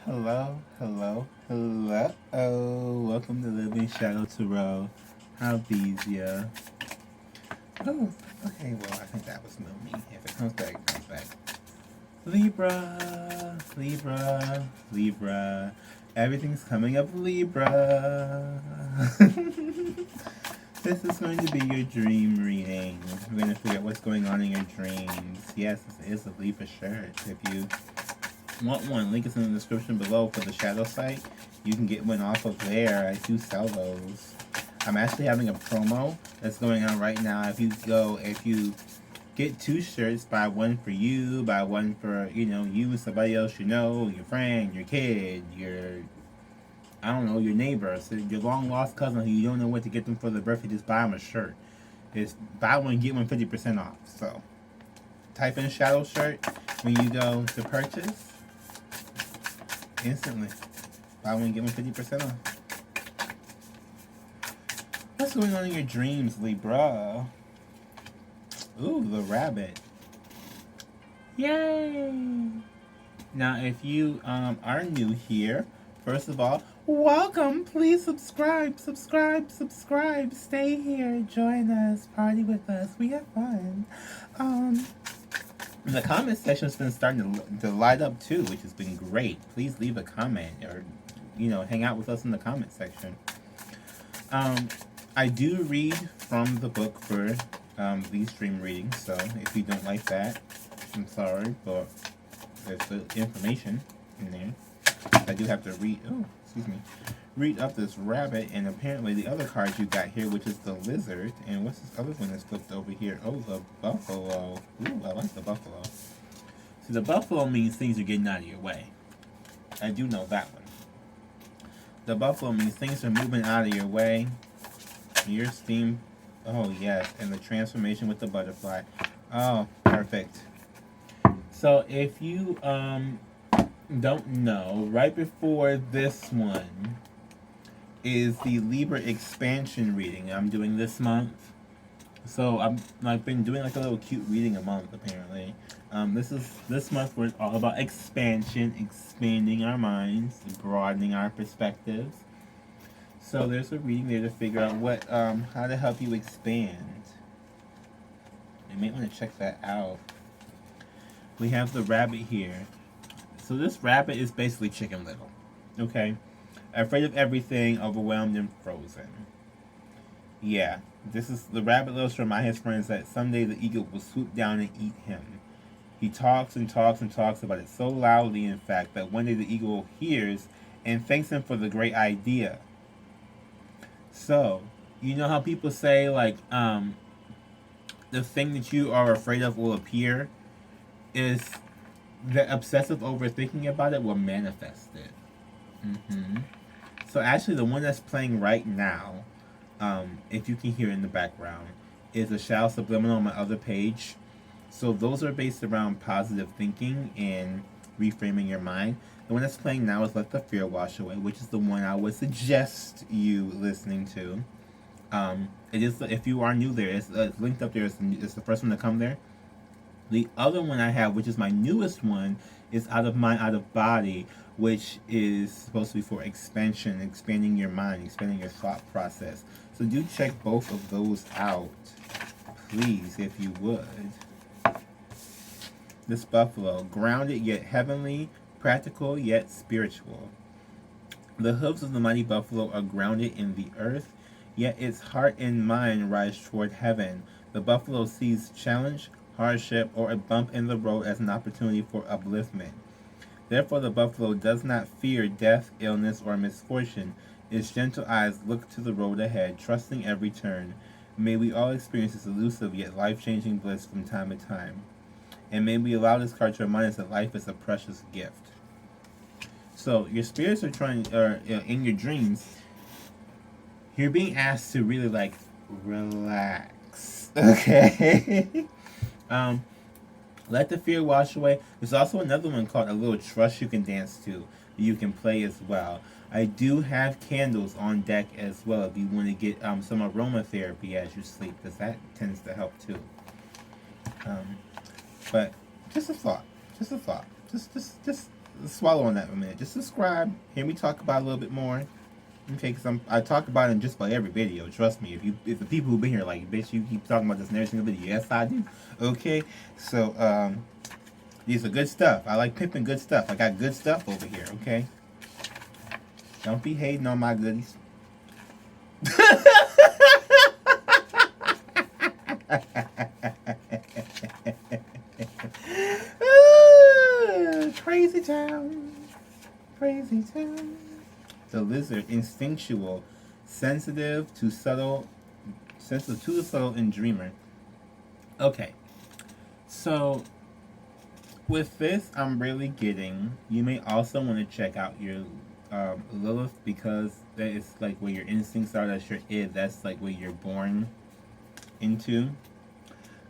hello, hello, hello. Welcome to Living Shadow Tarot. How bees ya? Oh, okay, well, I think that was no me. If it comes back, it comes back. Libra, Libra, Libra. Everything's coming up, Libra. This is going to be your dream reading. We're going to figure out what's going on in your dreams. Yes, this is a Libra shirt. If you want one, link is in the description below for the shadow site. You can get one off of there. I do sell those. I'm actually having a promo that's going on right now. If you get 2 shirts, buy one for you, buy one for, you, somebody else your friend, your kid, your neighbor, so your long lost cousin who you don't know what to get them for their birthday, just buy them a shirt. It's buy one, get one 50% off. So type in shadow shirt when you go to purchase. Instantly. Buy one, get one 50% off. What's going on in your dreams, Libra? Ooh, the rabbit. Yay! Now, if you are new here, first of all, welcome. Please subscribe. Stay here, join us, party with us. We have fun. The comment section's been starting to light up too, which has been great. Please leave a comment or, hang out with us in the comment section. I do read from the book for these dream readings, so if you don't like that, I'm sorry, but there's the information in there. I do have to read up this rabbit, and apparently the other card you got here, which is the lizard, and what's this other one that's flipped over here? Oh, the buffalo. Ooh, I like the buffalo. See, the buffalo means things are getting out of your way. I do know that one. The buffalo means things are moving out of your way. Your steam. Oh, yes, and the transformation with the butterfly. Oh, perfect. So if you don't know, right before this one is the Libra expansion reading I'm doing this month. So I've been doing like a little cute reading a month apparently. This month we're all about expansion, expanding our minds, broadening our perspectives. So there's a reading there to figure out how to help you expand. You may want to check that out. We have the rabbit here. So this rabbit is basically Chicken Little. Okay? Afraid of everything, overwhelmed and frozen. Yeah. The rabbit loves to remind his friends that someday the eagle will swoop down and eat him. He talks and talks and talks about it so loudly, in fact, that one day the eagle hears and thanks him for the great idea. So, you know how people say, like, the thing that you are afraid of will appear? Is the obsessive overthinking about it will manifest it. So actually the one that's playing right now, if you can hear in the background, is a Shadow Subliminal on my other page. So those are based around positive thinking and reframing your mind. The one that's playing now is Let the Fear Wash Away, which is the one I would suggest you listening to. It is, if you are new there, it's linked up there. It's the first one to come there. The other one I have, which is my newest one, is Out of Mind, Out of Body, which is supposed to be for expansion, expanding your mind, expanding your thought process. So do check both of those out, please, if you would. This buffalo, grounded yet heavenly, practical yet spiritual. The hooves of the mighty buffalo are grounded in the earth, yet its heart and mind rise toward heaven. The buffalo sees challenge, hardship, or a bump in the road as an opportunity for upliftment. Therefore, the buffalo does not fear death, illness, or misfortune. Its gentle eyes look to the road ahead, trusting every turn. May we all experience this elusive yet life-changing bliss from time to time. And may we allow this card to remind us that life is a precious gift. So, your spirits are in your dreams, you're being asked to really, like, relax. Okay? Let the Fear Wash Away. There's also another one called A Little Trust you can dance to. You can play as well. I do have candles on deck as well if you want to get some aromatherapy as you sleep, because that tends to help too. But just a thought. Just swallow on that for a minute. Just subscribe. Hear me talk about it a little bit more. Okay, because I talk about it in just about every video. Trust me. If the people who've been here like, bitch, you keep talking about this in every single video. Yes, I do. Okay, so these are good stuff. I like pimping good stuff. I got good stuff over here. Okay, don't be hating on my goodies. Crazy town. Crazy town. The lizard, instinctual, sensitive to the subtle and dreamer. Okay, so with this, I'm really getting. You may also want to check out your Lilith, because that is like where your instincts are. That's your id. That's like where you're born into.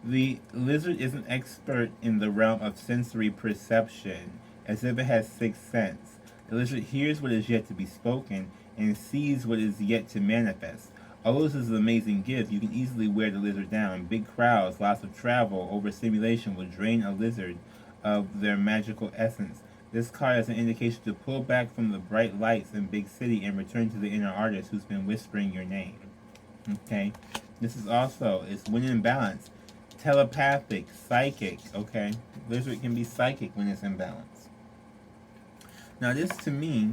The lizard is an expert in the realm of sensory perception, as if it has sixth sense. The lizard hears what is yet to be spoken and sees what is yet to manifest. Although this is an amazing gift, you can easily wear the lizard down. Big crowds, lots of travel, overstimulation will drain a lizard of their magical essence. This card is an indication to pull back from the bright lights in big city and return to the inner artist who's been whispering your name. Okay? This is also, it's when in balance. Telepathic, psychic, okay? Lizard can be psychic when it's in balance. Now this to me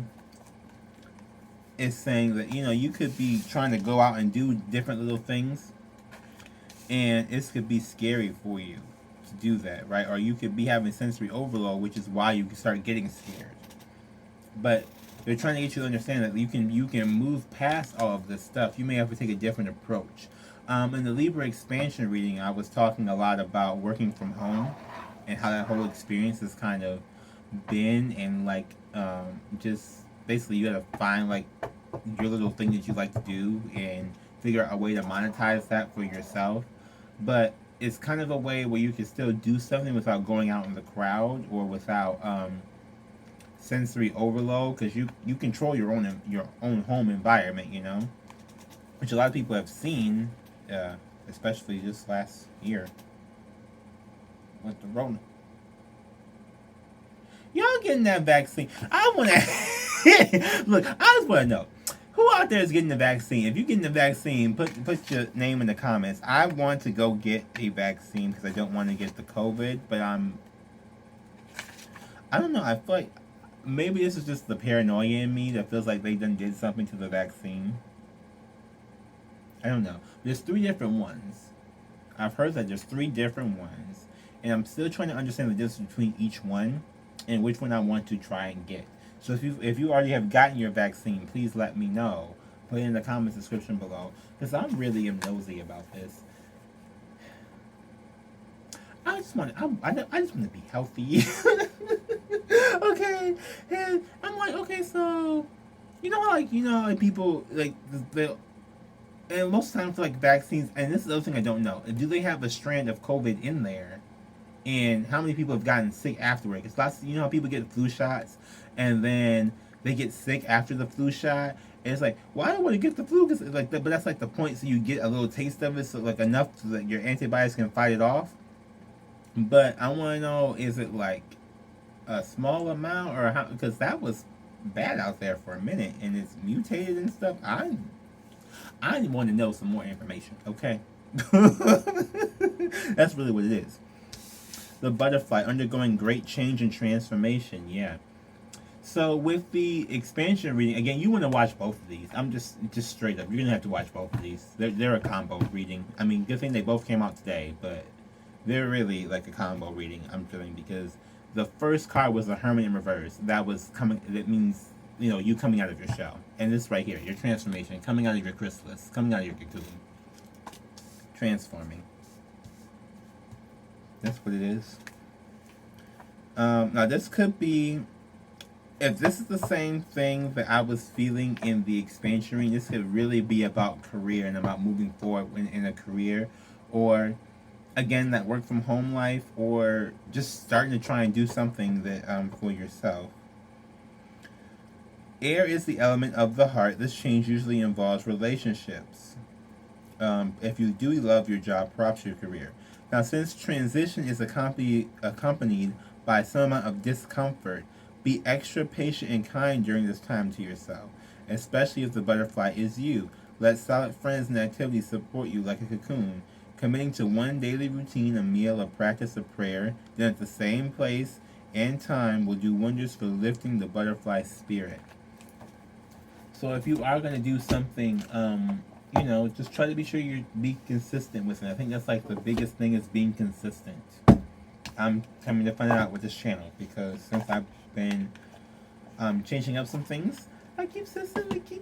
is saying that, you could be trying to go out and do different little things, and this could be scary for you to do that, right? Or you could be having sensory overload, which is why you can start getting scared. But they're trying to get you to understand that you can move past all of this stuff. You may have to take a different approach. In the Libra expansion reading, I was talking a lot about working from home and how that whole experience has kind of been, and like just basically you gotta find like your little thing that you like to do and figure out a way to monetize that for yourself. But it's kind of a way where you can still do something without going out in the crowd or without sensory overload, because you control your own home environment, which a lot of people have seen, especially this last year with the Rona. Y'all getting that vaccine? I want to look. I just want to know who out there is getting the vaccine. If you're getting the vaccine, put your name in the comments. I want to go get a vaccine because I don't want to get the COVID, but I don't know. I feel like maybe this is just the paranoia in me that feels like they done did something to the vaccine. I don't know. There's 3 different ones. I've heard that there's 3 different ones, and I'm still trying to understand the difference between each one and which one I want to try and get. So if you already have gotten your vaccine, please let me know. Put it in the comments description below, because I'm really nosy about this. I just want to be healthy. Okay, and I'm like, okay, so like people like they. And most times, like vaccines, and this is the other thing I don't know, do they have a strand of COVID in there? And how many people have gotten sick afterward? Because lots, how people get flu shots, and then they get sick after the flu shot. And it's like, why do I want to get the flu? Because but that's like the point, so you get a little taste of it, so like enough so that your antibodies can fight it off. But I want to know, is it like a small amount, or how? Because that was bad out there for a minute, and it's mutated and stuff. I want to know some more information. Okay, that's really what it is. The butterfly, undergoing great change and transformation. Yeah. So with the expansion reading, again, you want to watch both of these. I'm just straight up. You're gonna have to watch both of these. They're a combo reading. I mean, good thing they both came out today, but they're really like a combo reading. I'm feeling, because the first card was the Hermit in reverse. That was coming. That means you coming out of your shell, and this right here, your transformation, coming out of your chrysalis, coming out of your cocoon, transforming. That's what it is. Now this could be, if this is the same thing that I was feeling in the expansion reading, this could really be about career and about moving forward in a career, or again, that work from home life, or just starting to try and do something that for yourself. Air is the element of the heart. This change usually involves relationships. If you do love your job, props your career. Now, since transition is accompanied by some amount of discomfort, Be extra patient and kind during this time to yourself, especially if the butterfly is you. Let solid friends and activities support you like a cocoon. Committing to one daily routine, a meal, a practice of prayer, then at the same place and time will do wonders for lifting the butterfly spirit. So if you are going to do something, just try to be sure you be consistent with it. I think that's like the biggest thing is being consistent. I'm coming to find out with this channel because since I've been changing up some things, I keep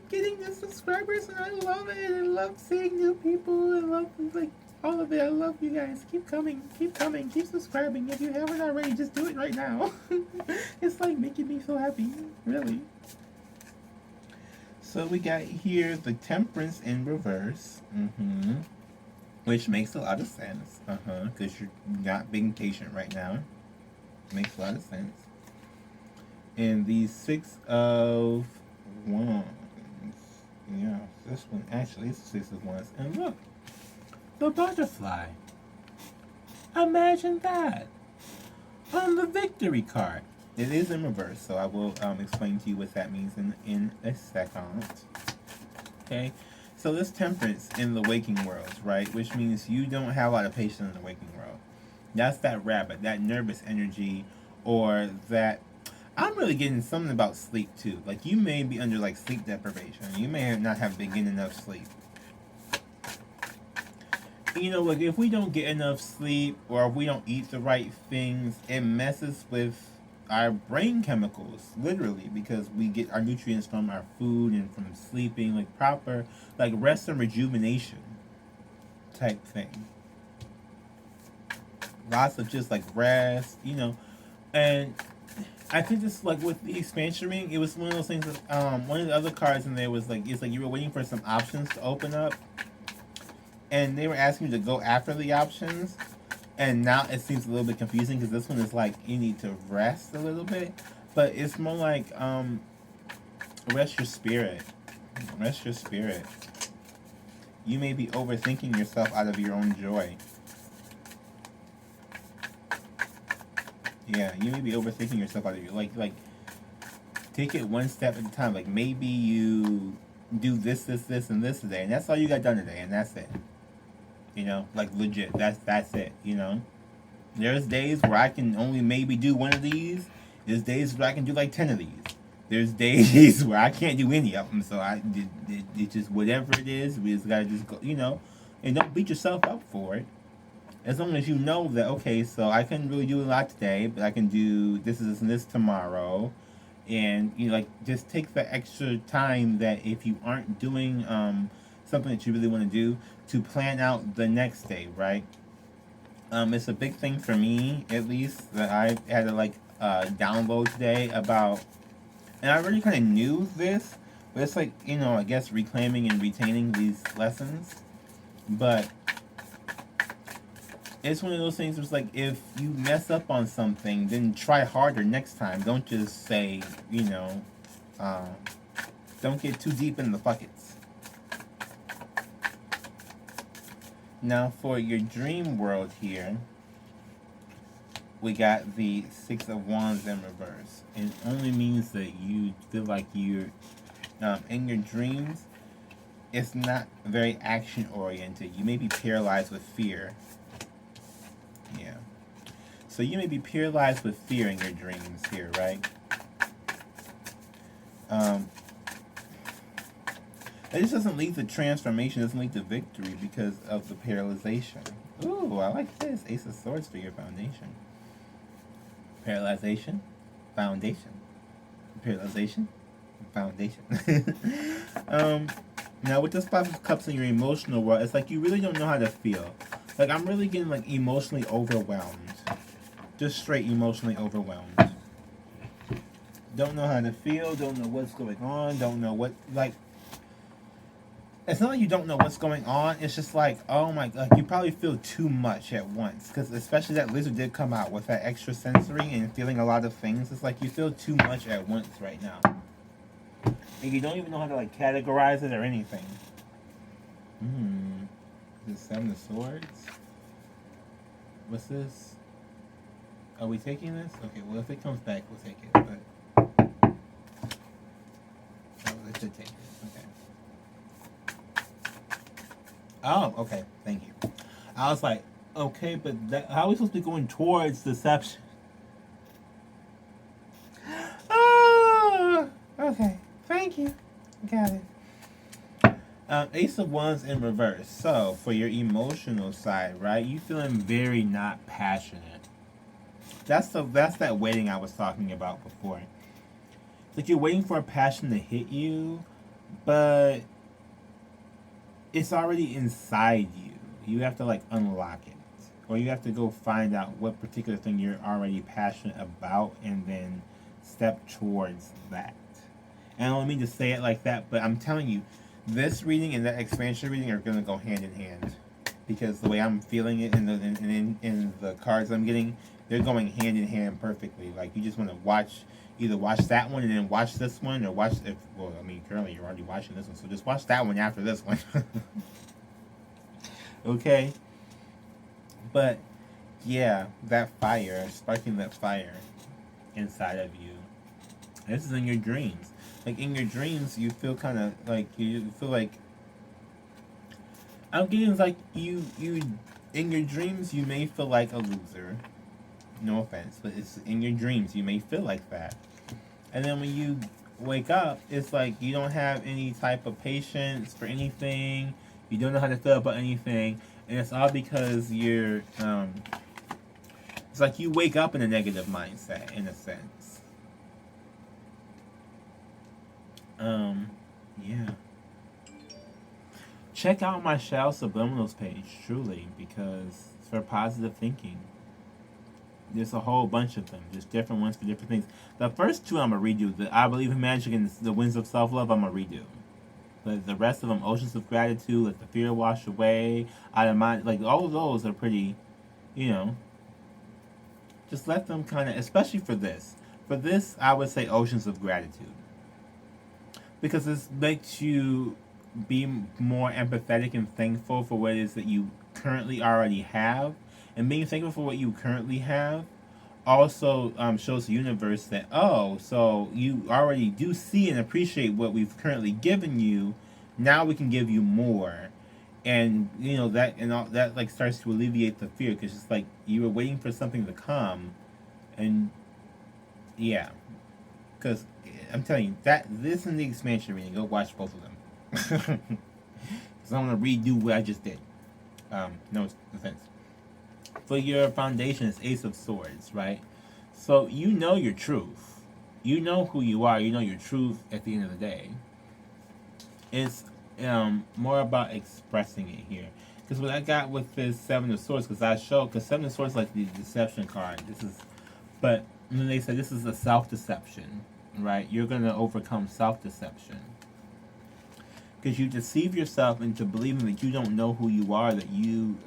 getting new subscribers, and I love it. I love seeing new people. I love like all of it. I love you guys. Keep coming, keep subscribing. If you haven't already, just do it right now. It's like making me so happy, really. So we got here the Temperance in reverse, which makes a lot of sense, because you're not being patient right now. Makes a lot of sense. And the Six of Wands, yeah, this one actually is the Six of Wands. And look, the butterfly. Imagine that on the Victory card. It is in reverse, so I will explain to you what that means in a second. Okay, so this Temperance in the waking world, right? Which means you don't have a lot of patience in the waking world. That's that rabbit, that nervous energy, or that... I'm really getting something about sleep too. Like you may be under like sleep deprivation. You may not have been getting enough sleep. Like if we don't get enough sleep or if we don't eat the right things, it messes with our brain chemicals, literally, because we get our nutrients from our food and from sleeping, like proper, like rest and rejuvenation type thing. Lots of just like rest, and I think this, like with the expansion ring, it was one of those things that, one of the other cards in there was like, it's like you were waiting for some options to open up, and they were asking you to go after the options, and now it seems a little bit confusing because this one is like, you need to rest a little bit, but it's more like, rest your spirit. Rest your spirit. You may be overthinking yourself out of your own joy. Yeah, you may be overthinking yourself out of your... Like, take it one step at a time. Like, maybe you do this, and this today, and that's all you got done today, and that's it. Like, legit. That's it, There's days where I can only maybe do one of these. There's days where I can do, like, 10 of these. There's days where I can't do any of them, so it's just whatever it is, we just gotta just go, and don't beat yourself up for it. As long as you know that, okay, so I couldn't really do a lot today, but I can do this and this tomorrow. And, just take the extra time that if you aren't doing something that you really want to do, to plan out the next day, right? It's a big thing for me, at least, that I had to, download today about... And I already kind of knew this, but it's like, I guess reclaiming and retaining these lessons. But... it's one of those things where it's like, if you mess up on something, then try harder next time. Don't just say, don't get too deep in the buckets. Now, for your dream world here, we got the Six of Wands in reverse. It only means that you feel like you're, in your dreams, it's not very action-oriented. You may be paralyzed with fear. Yeah. So you may be paralyzed with fear in your dreams here, right? It just doesn't lead to transformation, it doesn't lead to victory because of the paralyzation. Ooh, I like this. Ace of Swords for your foundation. Paralyzation, foundation. Paralyzation, foundation. Now with this Five of Cups in your emotional world, it's like you really don't know how to feel. Like, I'm really getting, like, emotionally overwhelmed. Just straight emotionally overwhelmed. Don't know how to feel, don't know what's going on, don't know what, like... It's not like you don't know what's going on, it's just like, oh my god, you probably feel too much at once. Because especially that lizard did come out with that extra sensory and feeling a lot of things. It's like you feel too much at once right now. And you don't even know how to, like, categorize it or anything. The Seven of Swords? What's this? Are we taking this? Okay, well if it comes back, we'll take it. But take it. Okay. Oh, okay. Thank you. I was like, okay, but how are we supposed to be going towards deception? Oh, okay. Thank you. Got it. Ace of Wands in reverse. So, for your emotional side, right? You feeling very not passionate. That's that waiting I was talking about before. It's like you're waiting for a passion to hit you, but it's already inside you. You have to like unlock it. Or you have to go find out what particular thing you're already passionate about and then step towards that. And I don't mean to say it like that, but I'm telling you, this reading and that expansion reading are going to go hand in hand. Because the way I'm feeling it in the cards I'm getting, they're going hand in hand perfectly. Like, you just want to either watch that one and then watch this one, or currently you're already watching this one, so just watch that one after this one. Okay? But, yeah, that fire, sparking that fire inside of you. This is in your dreams. Like, in your dreams, you feel kind of like, you feel like, I'm getting like, you, in your dreams, you may feel like a loser. No offense, but it's in your dreams, you may feel like that. And then when you wake up, it's like you don't have any type of patience for anything. You don't know how to feel about anything. And it's all because you're, it's like you wake up in a negative mindset, in a sense. Yeah. Check out my Shall Subliminals page, truly, because it's for positive thinking. There's a whole bunch of them. There's different ones for different things. The first two I'm going to redo. The I Believe in Magic and the Winds of Self-Love, I'm going to redo. But the rest of them, Oceans of Gratitude, Let the Fear Wash Away, Out of Mind, like, all of those are pretty, just let them kind of, especially for this. For this, I would say Oceans of Gratitude. Because this makes you be more empathetic and thankful for what it is that you currently already have. And being thankful for what you currently have also shows the universe that, oh, so you already do see and appreciate what we've currently given you. Now we can give you more. And, that and all that, like, starts to alleviate the fear, because it's like you were waiting for something to come. And, yeah. Because I'm telling you, this and the expansion reading, go watch both of them. Because I'm going to redo what I just did. No offense. For your foundation, it's Ace of Swords, right? So you know your truth. You know who you are. You know your truth at the end of the day. It's more about expressing it here. Because what I got with this Seven of Swords, because Seven of Swords is like the deception card. But then they said this is a self-deception, right? You're going to overcome self-deception. Because you deceive yourself into believing that you don't know who you are, that you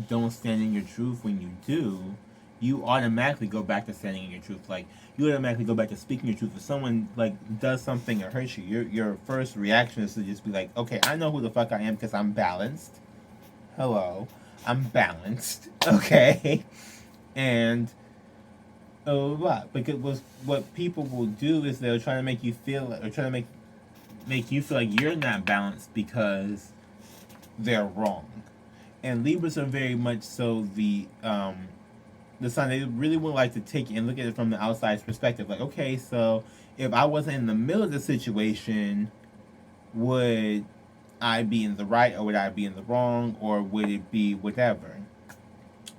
don't stand in your truth. When you do, you automatically go back to standing in your truth. Like, you automatically go back to speaking your truth. If someone, like, does something or hurts you, your first reaction is to just be like, okay, I know who the fuck I am because I'm balanced. Hello. I'm balanced. Okay? And, because what people will do is they'll try to make you feel, or try to make you feel like you're not balanced because they're wrong. And Libras are very much so the sign they really would like to take it and look at it from the outside perspective. Like, okay, so if I wasn't in the middle of the situation, would I be in the right, or would I be in the wrong, or would it be whatever?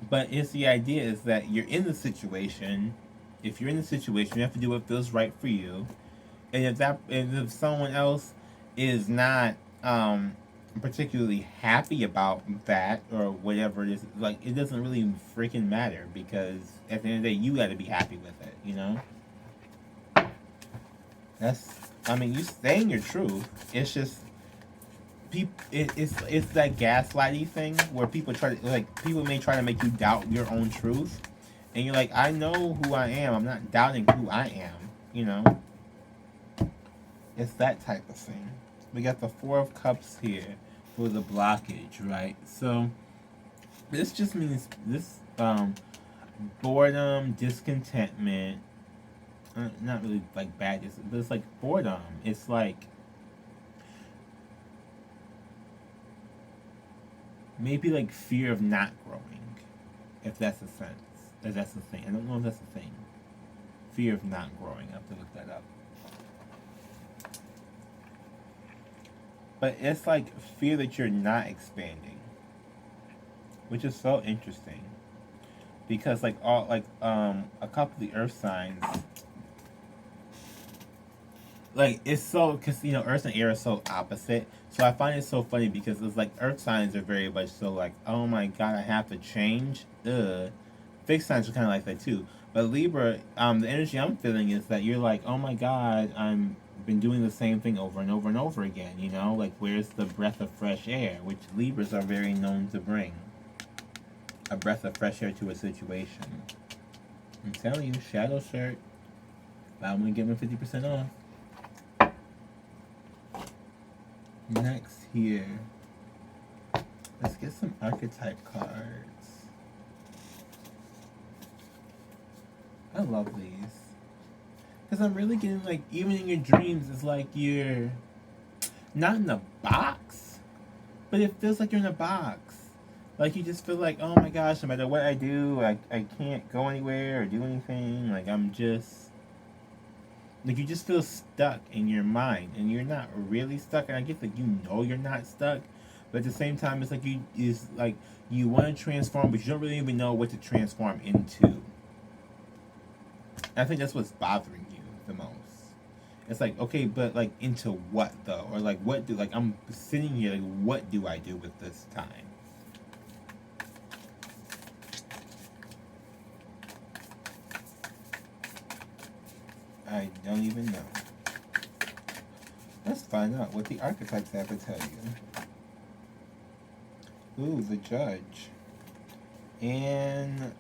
But it's the idea is that you're in the situation. If you're in the situation, you have to do what feels right for you. And if someone else is not particularly happy about that, or whatever it is, like, it doesn't really freaking matter, because at the end of the day, you got to be happy with it. You saying your truth. It's just it's that gaslighty thing where people may try to make you doubt your own truth, and you're like, I know who I am. I'm not doubting who I am. It's that type of thing. We got the Four of Cups here for the blockage, right? So this just means this boredom, discontentment. Not really like badness, but it's like boredom. It's like maybe like fear of not growing, if that's a sense, if that's a thing. I don't know if that's a thing. Fear of not growing. I have to look that up. But it's like fear that you're not expanding, which is so interesting. Because like all like a couple of the earth signs, like it's so, because you know earth and air are so opposite, so I find it so funny because it's like earth signs are very much so like, oh my god, I have to change. Fixed signs are kind of like that too, but Libra, the energy I'm feeling is that you're like, oh my god, I'm been doing the same thing over and over and over again, you know, like where's the breath of fresh air, which Libras are very known to bring a breath of fresh air to a situation. I'm telling you, shadow shirt, I'm gonna give him 50% off. Next here, let's get some archetype cards. I love these. Because I'm really getting like, even in your dreams, it's like you're not in a box, but it feels like you're in a box. Like you just feel like, oh my gosh, no matter what I do, I can't go anywhere or do anything. Like I'm just, like you just feel stuck in your mind, and you're not really stuck. And I guess like you know you're not stuck, but at the same time, it's like you want to transform, but you don't really even know what to transform into. And I think that's what's bothering you the most. It's like, okay, but like into what though, or like what do, like I'm sitting here like, what do I do with this time? I don't even know. Let's find out what the archetypes have to tell you. Ooh, the Judge. And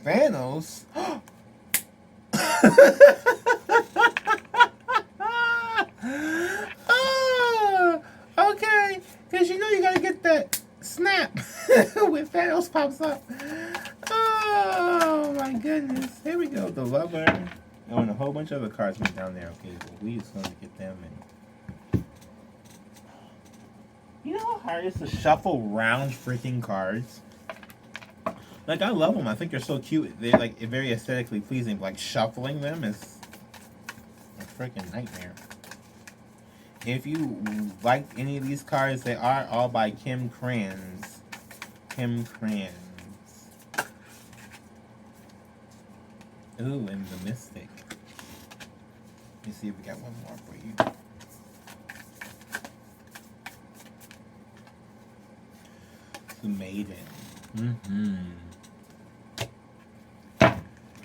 Thanos. Oh, okay. Because you know you gotta get that snap when Thanos pops up. Oh my goodness. Here we go. The Lover. Oh, and a whole bunch of other cards went down there. Okay, well, we just gonna get them. And you know how hard it is to shuffle round freaking cards? Like, I love them. I think they're so cute. They're like very aesthetically pleasing. But, like, shuffling them is a freaking nightmare. If you like any of these cards, they are all by Kim Kranz. Kim Kranz. Ooh, and the Mystic. Let me see if we got one more for you. The Maiden.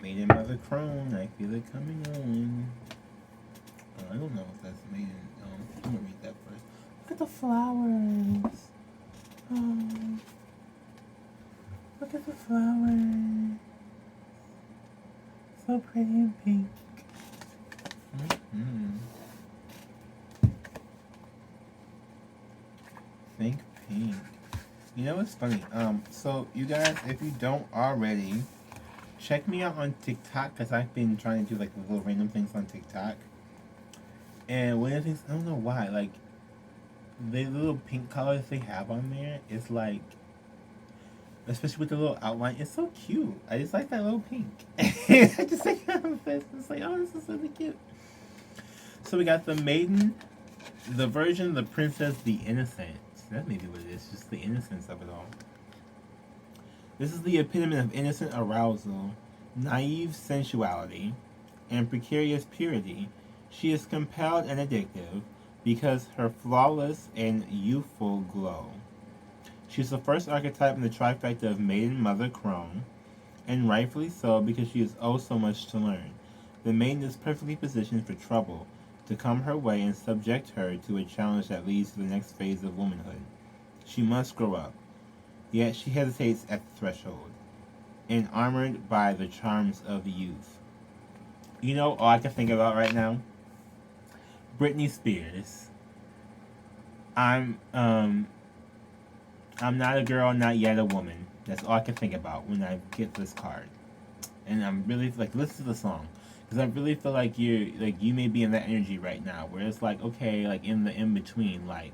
Maiden Mother Crone. I feel it coming on. Oh, I don't know if that's Maiden. I'm gonna read that first. Look at the flowers. Oh, look at the flowers. So pretty and pink. Think pink. You know what's funny? So you guys, if you don't already, check me out on TikTok, because I've been trying to do like little random things on TikTok. And one of the things, I don't know why, like the little pink colors they have on there is like, especially with the little outline, it's so cute. I just like that little pink. I just like it's like, oh, this is really cute. So we got the Maiden, the version, the Princess, the Innocent. That may be what it is, just the innocence of it all. This is the epitome of innocent arousal, naive sensuality, and precarious purity. She is compelled and addictive because her flawless and youthful glow. She's the first archetype in the trifecta of Maiden, Mother, Crone, and rightfully so because she has oh so much to learn. The Maiden is perfectly positioned for trouble to come her way and subject her to a challenge that leads to the next phase of womanhood. She must grow up, yet she hesitates at the threshold, armored by the charms of youth. You know all I can think about right now? Britney Spears. I'm not a girl, not yet a woman. That's all I can think about when I get this card. And I'm really like, listen to the song. Because I really feel like you may be in that energy right now, where it's like, okay, like in the in-between, like,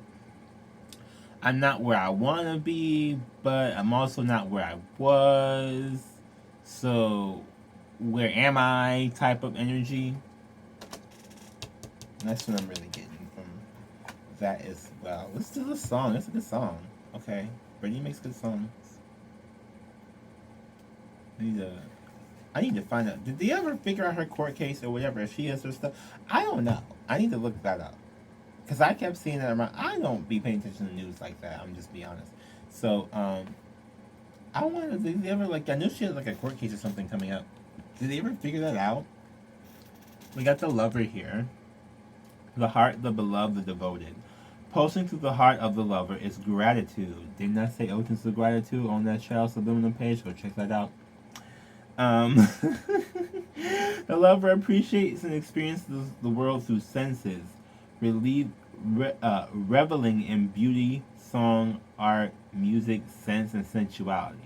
I'm not where I want to be, but I'm also not where I was. So, where am I type of energy? That's what I'm really getting from that as well. Let's do the song. It's a good song. Okay. Brittany makes good songs. I need to I need to find out. Did they ever figure out her court case or whatever? If she has her stuff, I don't know. I need to look that up because I kept seeing that around. I don't be paying attention to the news like that. I'm just be honest. So I wanted. Did they ever like? I knew she had like a court case or something coming up. Did they ever figure that out? We got the lover here. The heart, the beloved, the devoted. Pulsing through the heart of the lover is gratitude. Didn't I say oceans of gratitude on that Child Subliminal page? Go check that out. Um, the lover appreciates and experiences the world through senses, reveling in beauty, song, art, music, sense, and sensuality.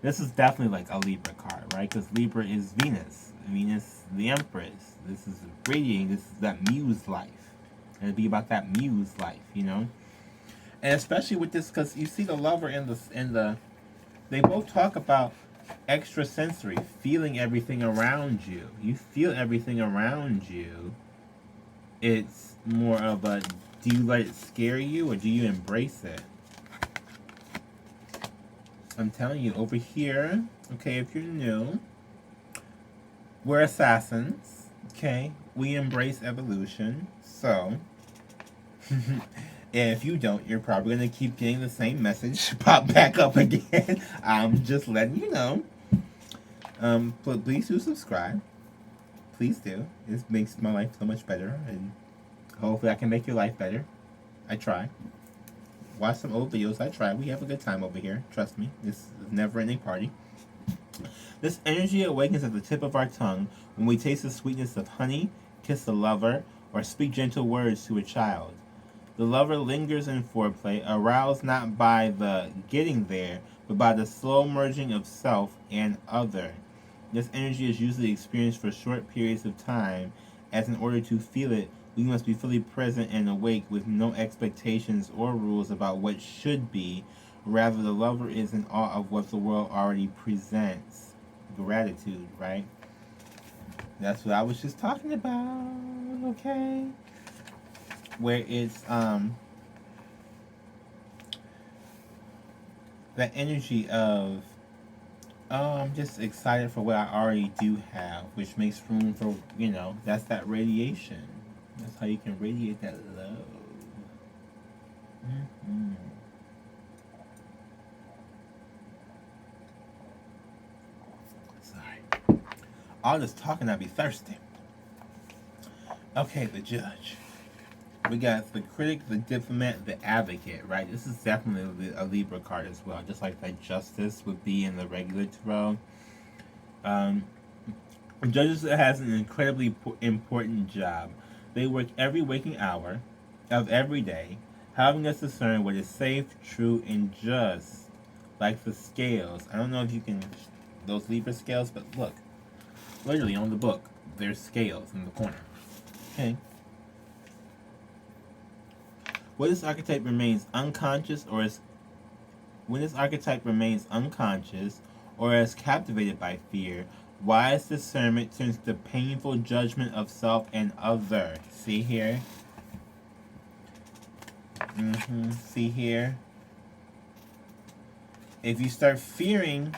This is definitely like a Libra card, right? Because Libra is Venus. Venus, the Empress. This is radiating. This is that muse life. And it'd be about that muse life, you know? And especially with this, because you see the lover in the they both talk about extrasensory, feeling everything around you. You feel everything around you. It's more of a, do you let it scare you or do you embrace it? I'm telling you, over here, okay, if you're new, we're assassins, okay? We embrace evolution, so if you don't, you're probably going to keep getting the same message pop back up again. I'm just letting you know. But please do subscribe. Please do. It makes my life so much better, and hopefully I can make your life better. I try. Watch some old videos. I try. We have a good time over here. Trust me. This is a never-ending party. This energy awakens at the tip of our tongue when we taste the sweetness of honey, kiss a lover, or speak gentle words to a child. The lover lingers in foreplay, aroused not by the getting there, but by the slow merging of self and other. This energy is usually experienced for short periods of time, as in order to feel it, we must be fully present and awake with no expectations or rules about what should be. Rather, the lover is in awe of what the world already presents. Gratitude, right? That's what I was just talking about, okay? Where it's that energy of, oh, I'm just excited for what I already do have, which makes room for, that's that radiation. That's how you can radiate that love. Mm-hmm. Sorry. All this talking, I'd be thirsty. Okay, the judge. We got the critic, the diplomat, the advocate, right? This is definitely a Libra card as well, just like that justice would be in the regular tarot. Judges has an incredibly important job. They work every waking hour of every day, helping us discern what is safe, true, and just. Like the scales. I don't know if you can, those Libra scales, but look, literally on the book, there's scales in the corner. Okay. When this archetype remains unconscious or is captivated by fear, wise discernment turns to painful judgment of self and other. See here? See here? If you start fearing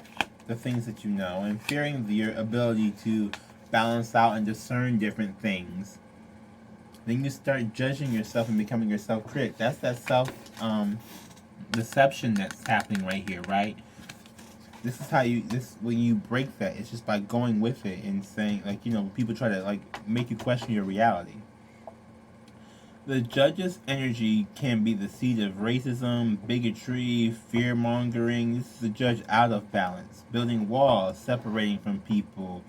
the things that you know and fearing your ability to balance out and discern different things, then you start judging yourself and becoming your self-critic. That's that self-deception that's happening right here, right? This is how when you break that, it's just by going with it and saying, people try to, make you question your reality. The judge's energy can be the seed of racism, bigotry, fear-mongering. This is the judge out of balance, building walls, separating from people.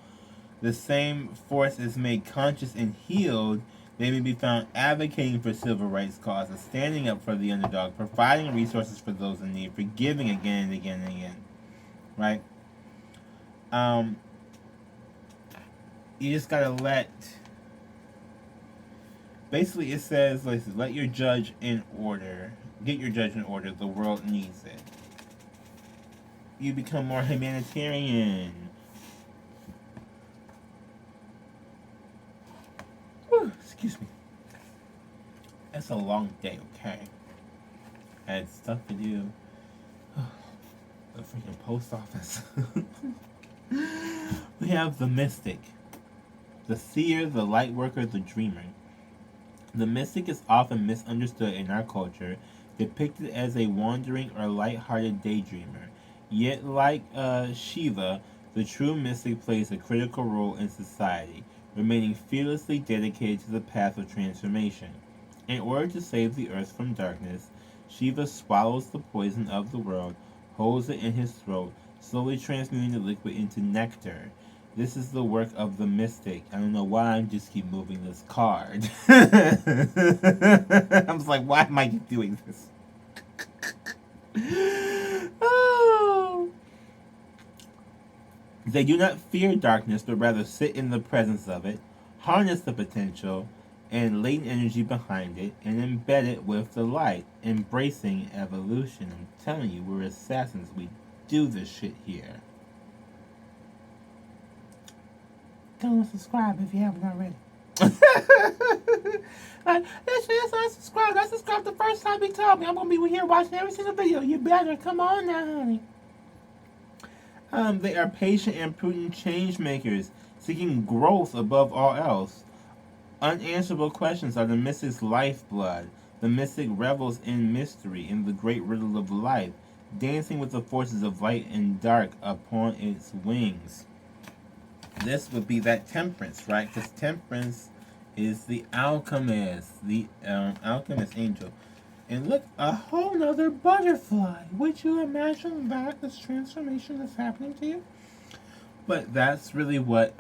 The same force is made conscious and healed. They may be found advocating for civil rights causes, standing up for the underdog, providing resources for those in need, forgiving again and again and again. Right? You just gotta let Basically, it says, listen, let your judge in order. Get your judge in order. The world needs it. You become more humanitarian. Whew, excuse me. It's a long day, okay? I had stuff to do. The freaking post office. We have the mystic, the seer, the light worker, the dreamer. The mystic is often misunderstood in our culture, depicted as a wandering or light-hearted daydreamer. Yet, like Shiva, the true mystic plays a critical role in society, remaining fearlessly dedicated to the path of transformation. In order to save the earth from darkness, Shiva swallows the poison of the world, holds it in his throat, slowly transmuting the liquid into nectar. This is the work of the mystic. I don't know why I just keep moving this card. I was like, why am I doing this? Oh. They do not fear darkness, but rather sit in the presence of it, harness the potential and latent energy behind it, and embed it with the light, embracing evolution. I'm telling you, we're assassins. We do this shit here. Go and subscribe if you haven't already. Yes, I subscribed. I subscribed the first time he told me. I'm gonna be here watching every single video. You better come on now, honey. They are patient and prudent change makers, seeking growth above all else. Unanswerable questions are the mystic's lifeblood. The mystic revels in mystery, in the great riddle of life, dancing with the forces of light and dark upon its wings. This would be that Temperance, right? Because Temperance is the alchemist, the alchemist angel. And look, a whole nother butterfly. Would you imagine that, this transformation that's happening to you? But that's really what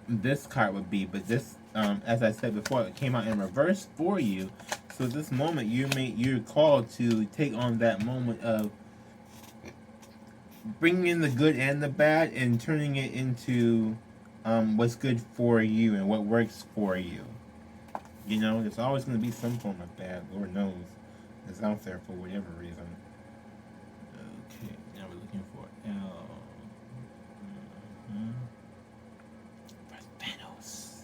this card would be. But this, as I said before, it came out in reverse for you. So this moment, you're called to take on that moment of bringing in the good and the bad and turning it into what's good for you and what works for you. You know, there's always going to be some form of bad, Lord knows, that's out there for whatever reason. Okay, now we're looking for L. For Thanos.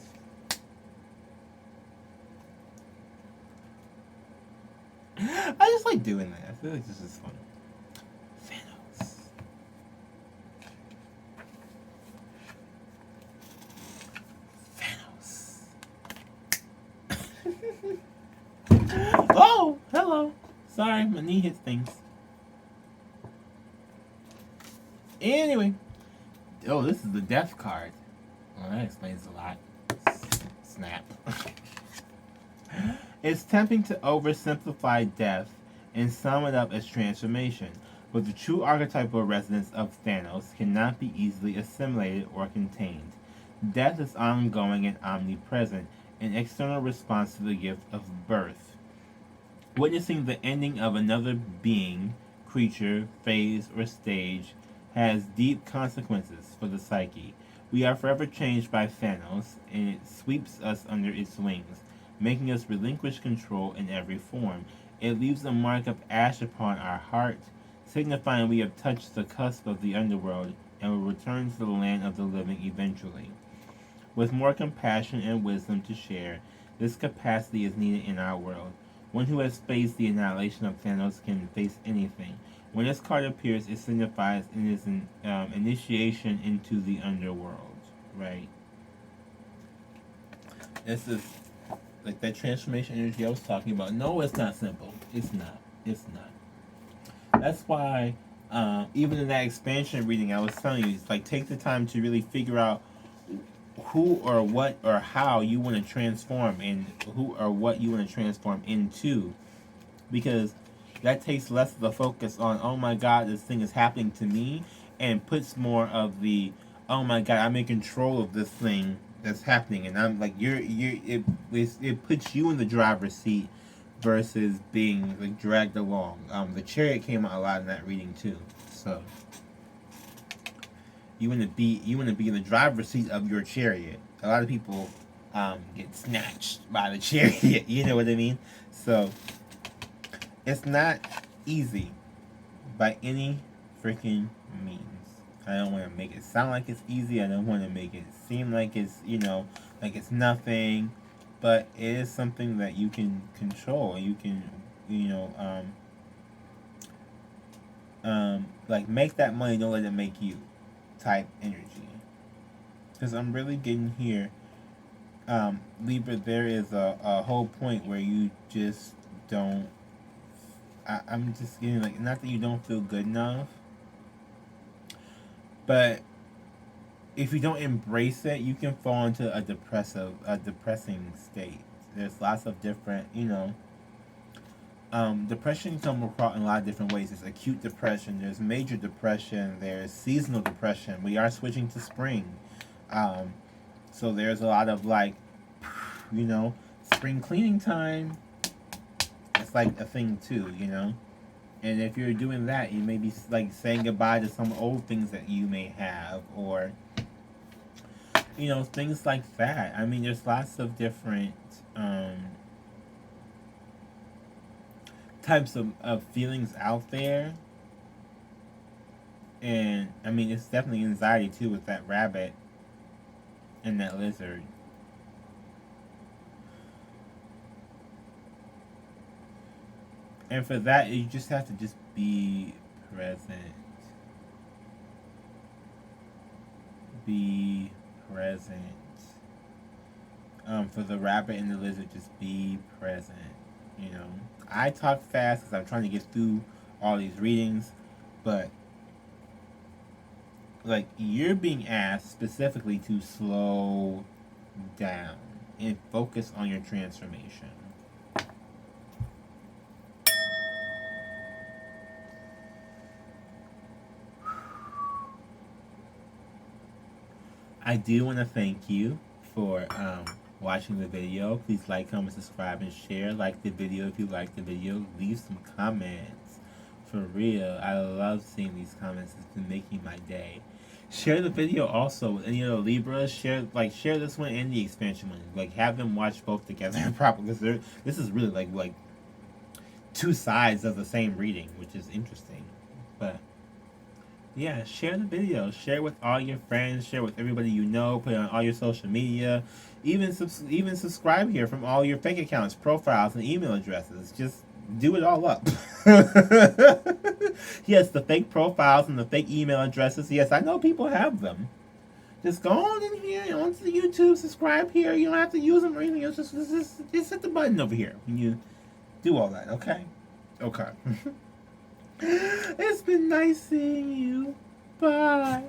I just like doing that. I feel like this is fun. Oh, hello. Sorry, my knee hits things. Anyway. Oh, this is the death card. Well, that explains a lot. Snap. It's tempting to oversimplify death and sum it up as transformation, but the true archetypal resonance of Thanos cannot be easily assimilated or contained. Death is ongoing and omnipresent, an external response to the gift of birth. Witnessing the ending of another being, creature, phase, or stage has deep consequences for the psyche. We are forever changed by Thanos, and it sweeps us under its wings, making us relinquish control in every form. It leaves a mark of ash upon our heart, signifying we have touched the cusp of the underworld and will return to the land of the living eventually. With more compassion and wisdom to share, this capacity is needed in our world. One who has faced the annihilation of Thanos can face anything. When this card appears, it signifies it is an initiation into the underworld, right? This is like that transformation energy I was talking about. No, it's not simple. It's not. It's not. That's why, even in that expansion reading I was telling you, it's like take the time to really figure out who or what or how you want to transform and who or what you want to transform into, because that takes less of the focus on, oh my god, this thing is happening to me, and puts more of the, oh my god, I'm in control of this thing that's happening, and I'm like, it puts you in the driver's seat versus being like dragged along. The chariot came out a lot in that reading too, so you want to be in the driver's seat of your chariot. A lot of people get snatched by the chariot. You know what I mean? So it's not easy by any freaking means. I don't want to make it sound like it's easy. I don't want to make it seem like it's, like it's nothing. But it is something that you can control. You can, like make that money, don't let it make you type energy. Because I'm really getting here, Libra, there is a whole point where you just don't, I'm just getting like, not that you don't feel good enough, but if you don't embrace it, you can fall into a depressing state. There's lots of different, depression come across in a lot of different ways. There's acute depression, there's major depression, there's seasonal depression. We are switching to spring. So there's a lot of like, spring cleaning time. It's like a thing too, And if you're doing that, you may be like saying goodbye to some old things that you may have, or things like that. I mean, there's lots of different types of feelings out there. And I mean, it's definitely anxiety too with that rabbit and that lizard. And for that, you just have to just be present. Be present. For the rabbit and the lizard, just be present. I talk fast because I'm trying to get through all these readings, but like you're being asked specifically to slow down and focus on your transformation. I do want to thank you for watching the video. Please like, comment, subscribe, and share. Like the video if you like the video. Leave some comments. For real, I love seeing these comments. It's been making my day. Share the video also with any other Libras. Share this one and the expansion one. Like have them watch both together properly, because this is really like two sides of the same reading, which is interesting. But yeah, share the video. Share with all your friends. Share with everybody you know. Put it on all your social media. Even subscribe here from all your fake accounts, profiles, and email addresses. Just do it all up. Yes, the fake profiles and the fake email addresses. Yes, I know people have them. Just go on in here, onto the YouTube, subscribe here. You don't have to use them or anything else. Just hit the button over here when you do all that, okay? Okay. It's been nice seeing you. Bye.